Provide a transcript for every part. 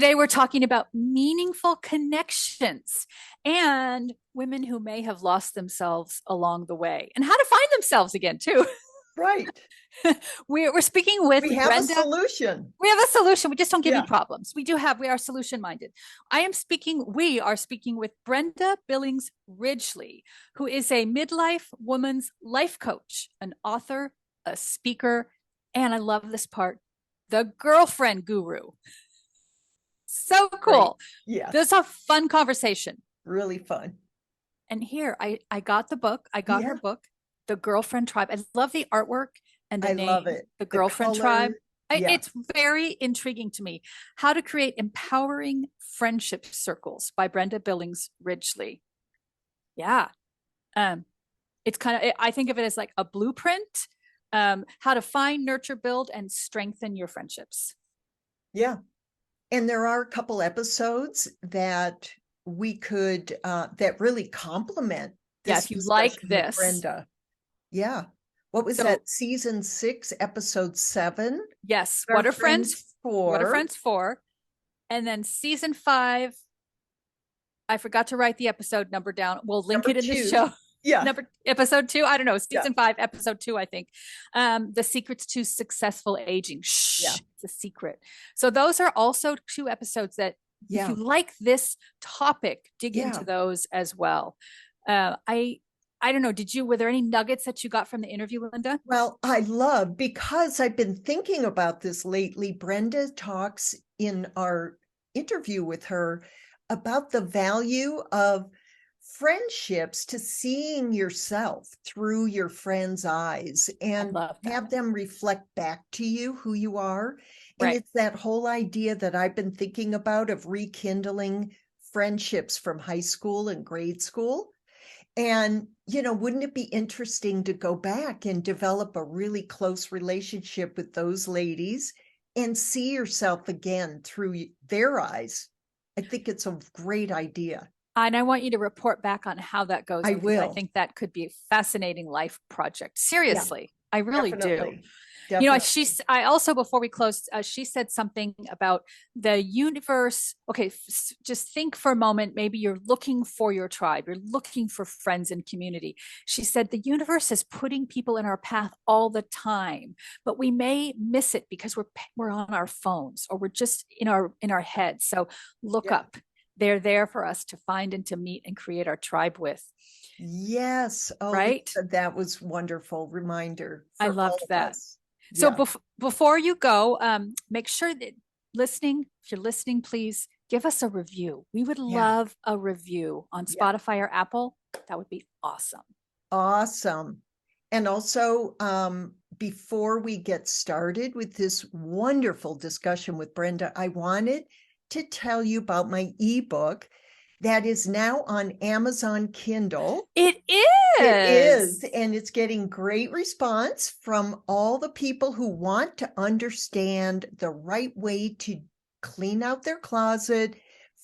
Today, we're talking about meaningful connections and women who may have lost themselves along the way and how to find themselves again, too. Right. We're speaking with We have a Brenda. solution. We have a solution. We just don't give you Yeah. problems. We are solution minded. We are speaking with Brenda Billings Ridgely, who is a midlife woman's life coach, an author, a speaker, and I love this part, the girlfriend guru. So Great. cool. This Yes. is a fun conversation. Really fun. And here I got the book. I got her Yeah. book, The Girlfriend Tribe. I love the artwork and the I love name, it. The The Girlfriend Tribe. color. Yeah. It's very intriguing to me. How to Create Empowering Friendship Circles by Brenda Billings Ridgely. Yeah. Um, it's kind of, I think of it as like a blueprint, how to find, nurture, build, and strengthen your friendships. Yeah. And there are a couple episodes that we could that really complement Yeah, this if you like discussion with this. Brenda. Yeah. What was So that? Season 6, episode 7? yes, Our friends what are 4. friends for? And then season 5, I forgot to write the episode number down. We'll link Number it in the 2. show. Yeah. Number episode 2. I don't know. Yeah. Season 5, episode 2, I think. The secrets to successful aging. Shh, Yeah. it's a secret. So those are also 2 episodes that if you like this topic, dig into those as well. I don't know. Were there any nuggets that you got from the interview, Linda? Well, because I've been thinking about this lately. Brenda talks in our interview with her about the value of friendships, to seeing yourself through your friends' eyes and have them reflect back to you who you are. And Right. it's that whole idea that I've been thinking about of rekindling friendships from high school and grade school. And, wouldn't it be interesting to go back and develop a really close relationship with those ladies and see yourself again through their eyes? I think it's a great idea. And I want you to report back on how that goes, I because I will. think that could be a fascinating life project. Yeah, Seriously, I really do. definitely. I also, before we closed, she said something about the universe. Okay, just think for a moment. Maybe you're looking for your tribe. You're looking for friends and community. She said the universe is putting people in our path all the time, but we may miss it because we're on our phones, or we're just in our heads. So look up. They're there for us to find and to meet and create our tribe with. Yes. Oh, right. Lisa, that was wonderful reminder for I all loved of that. us. So Yeah. before you go, make sure that if you're listening, please give us a review. We would love a review on Spotify or Apple. That would be awesome. Awesome. And also, before we get started with this wonderful discussion with Brenda, I wanted to tell you about my ebook that is now on Amazon Kindle. It is. It is. And it's getting great response from all the people who want to understand the right way to clean out their closet,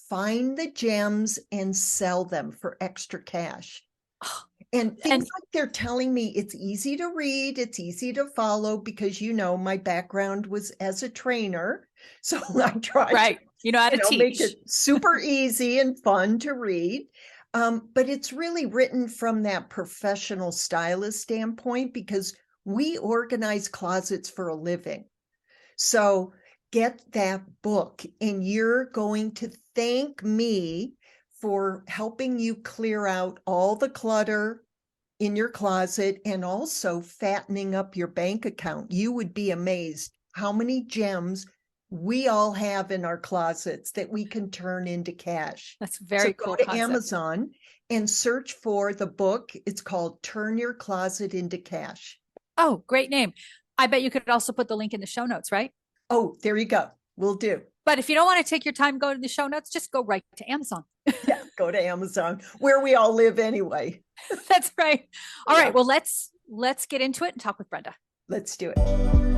find the gems, and sell them for extra cash. And things like they're telling me it's easy to read, it's easy to follow, because, my background was as a trainer. So I tried to, how to teach. Make it super easy and fun to read. But it's really written from that professional stylist standpoint, because we organize closets for a living. So get that book and you're going to thank me for helping you clear out all the clutter in your closet and also fattening up your bank account. You would be amazed how many gems we all have in our closets that we can turn into cash. That's very cool. Go to Amazon and search for the book. It's called Turn Your Closet into Cash. Oh, great name. I bet you could also put the link in the show notes, right? Oh, there you go. Will do. But if you don't want to take your time, go to the show notes, just go right to Amazon. Yeah, go to Amazon, where we all live anyway. That's right. All right. Well, let's get into it and talk with Brenda. Let's do it.